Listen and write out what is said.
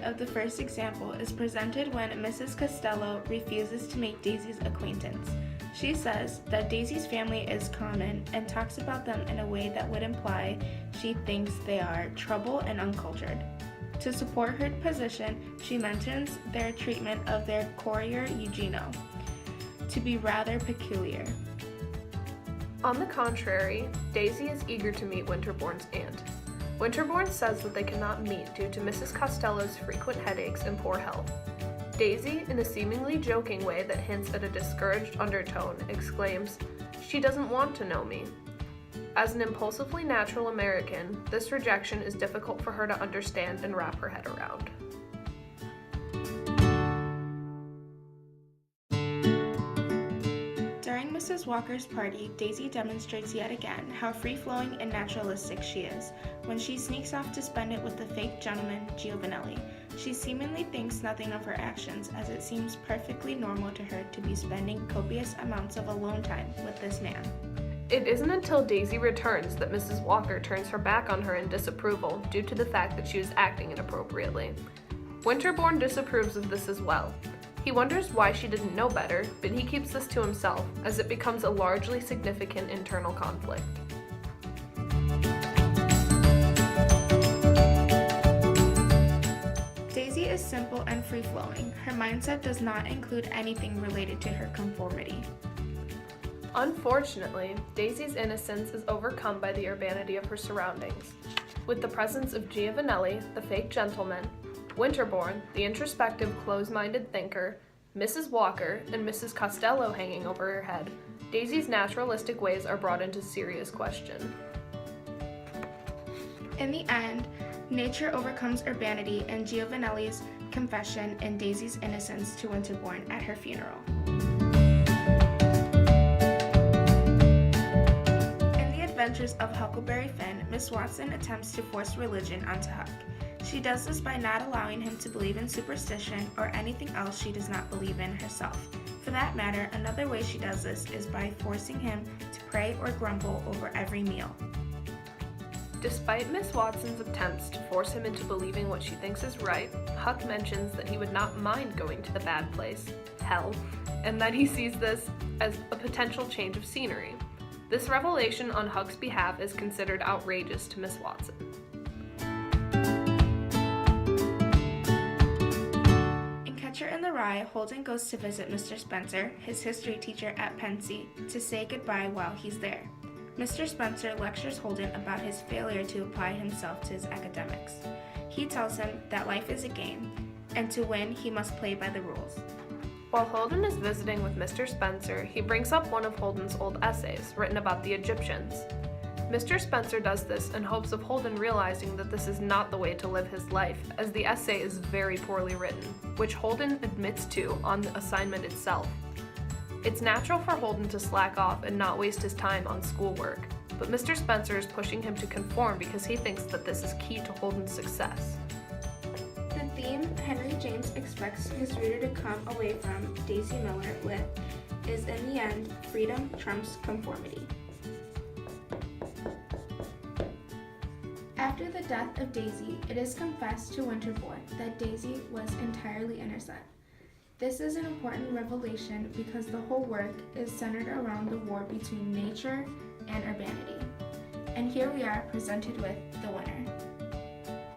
of the first example is presented when Mrs. Costello refuses to make Daisy's acquaintance. She says that Daisy's family is common and talks about them in a way that would imply she thinks they are trouble and uncultured. To support her position, she mentions their treatment of their courier Eugenio to be rather peculiar. On the contrary, Daisy is eager to meet Winterbourne's aunt. Winterbourne says that they cannot meet due to Mrs. Costello's frequent headaches and poor health. Daisy, in a seemingly joking way that hints at a discouraged undertone, exclaims, "She doesn't want to know me." As an impulsively natural American, this rejection is difficult for her to understand and wrap her head around. During Mrs. Walker's party, Daisy demonstrates yet again how free-flowing and naturalistic she is when she sneaks off to spend it with the fake gentleman, Giovanelli. She seemingly thinks nothing of her actions, as it seems perfectly normal to her to be spending copious amounts of alone time with this man. It isn't until Daisy returns that Mrs. Walker turns her back on her in disapproval due to the fact that she was acting inappropriately. Winterbourne disapproves of this as well. He wonders why she didn't know better, but he keeps this to himself, as it becomes a largely significant internal conflict. Daisy is simple and free-flowing. Her mindset does not include anything related to her conformity. Unfortunately, Daisy's innocence is overcome by the urbanity of her surroundings. With the presence of Giovanelli, the fake gentleman, Winterbourne, the introspective, close-minded thinker, Mrs. Walker, and Mrs. Costello hanging over her head, Daisy's naturalistic ways are brought into serious question. In the end, nature overcomes urbanity and Giovanelli's confession and Daisy's innocence to Winterbourne at her funeral. In the adventures of Huckleberry Finn, Miss Watson attempts to force religion onto Huck. She does this by not allowing him to believe in superstition or anything else she does not believe in herself. For that matter, another way she does this is by forcing him to pray or grumble over every meal. Despite Miss Watson's attempts to force him into believing what she thinks is right, Huck mentions that he would not mind going to the bad place, hell, and that he sees this as a potential change of scenery. This revelation on Huck's behalf is considered outrageous to Miss Watson. In Catcher in the Rye, Holden goes to visit Mr. Spencer, his history teacher at Pensy, to say goodbye while he's there. Mr. Spencer lectures Holden about his failure to apply himself to his academics. He tells him that life is a game, and to win, he must play by the rules. While Holden is visiting with Mr. Spencer, he brings up one of Holden's old essays written about the Egyptians. Mr. Spencer does this in hopes of Holden realizing that this is not the way to live his life, as the essay is very poorly written, which Holden admits to on the assignment itself. It's natural for Holden to slack off and not waste his time on schoolwork, but Mr. Spencer is pushing him to conform because he thinks that this is key to Holden's success. The theme Henry James expects his reader to come away from Daisy Miller with is, in the end, freedom trumps conformity. After the death of Daisy, it is confessed to Winterbourne that Daisy was entirely innocent. This is an important revelation because the whole work is centered around the war between nature and urbanity. And here we are presented with the winner.